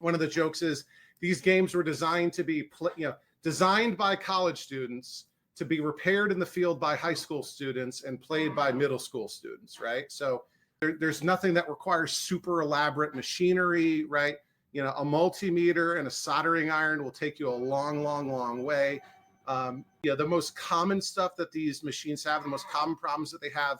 one of the jokes is these games were designed to be, designed by college students to be repaired in the field by high school students and played by middle school students, right? So there's nothing that requires super elaborate machinery, right? A multimeter and a soldering iron will take you a long, long, long way. The most common stuff that these machines have, the most common problems that they have,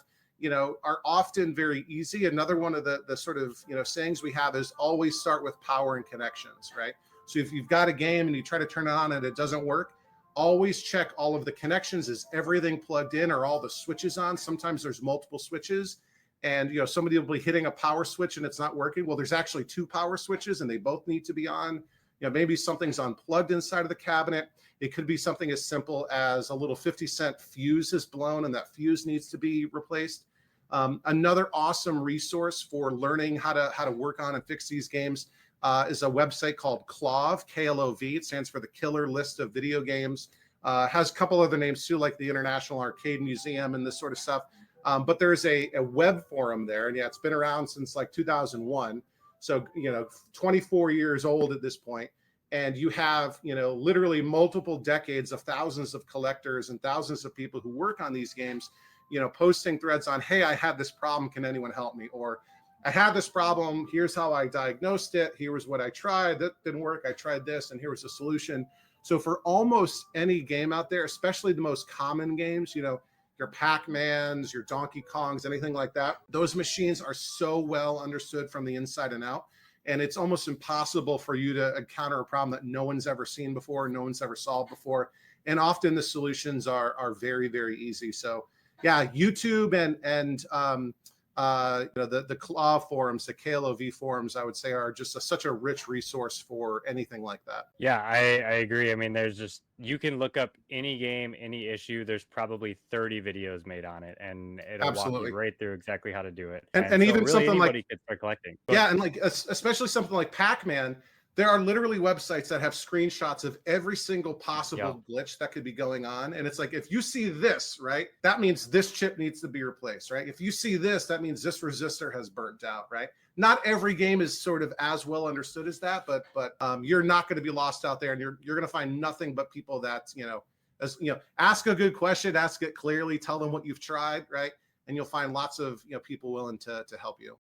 are often very easy. Another one of the sort of, sayings we have is always start with power and connections, right? So if you've got a game and you try to turn it on and it doesn't work, always check all of the connections. Is everything plugged in? Are all the switches on? Sometimes there's multiple switches and, somebody will be hitting a power switch and it's not working. Well, there's actually 2 power switches and they both need to be on. Maybe something's unplugged inside of the cabinet. It could be something as simple as a little 50-cent fuse is blown and that fuse needs to be replaced. Another awesome resource for learning how to work on and fix these games is a website called KLOV, K-L-O-V. It stands for the Killer List of Video Games. Has a couple other names too, like the International Arcade Museum and this sort of stuff. But there's a web forum there, and it's been around since like 2001. So, 24 years old at this point. And you have, literally multiple decades of thousands of collectors and thousands of people who work on these games, posting threads on, hey, I had this problem. Can anyone help me? Or I had this problem. Here's how I diagnosed it. Here was what I tried. That didn't work. I tried this, and here was the solution. So for almost any game out there, especially the most common games, your Pac-Mans, your Donkey Kongs, anything like that, those machines are so well understood from the inside and out. And it's almost impossible for you to encounter a problem that no one's ever seen before, no one's ever solved before. And often the solutions are very, very easy. So yeah, YouTube and the KLOV forums, the KLOV forums, I would say are just such a rich resource for anything like that. Yeah, I agree. I mean, you can look up any game, any issue. There's probably 30 videos made on it, and it'll walk you right through exactly how to do it. And so even really something anybody like could start collecting. Yeah, and like especially something like Pac-Man, there are literally websites that have screenshots of every single possible glitch that could be going on. And it's like, if you see this, right, that means this chip needs to be replaced, right? If you see this, that means this resistor has burnt out, right? Not every game is sort of as well understood as that, but you're not going to be lost out there, and you're going to find nothing but people that, ask a good question, ask it clearly, tell them what you've tried, right? And you'll find lots of, people willing to help you.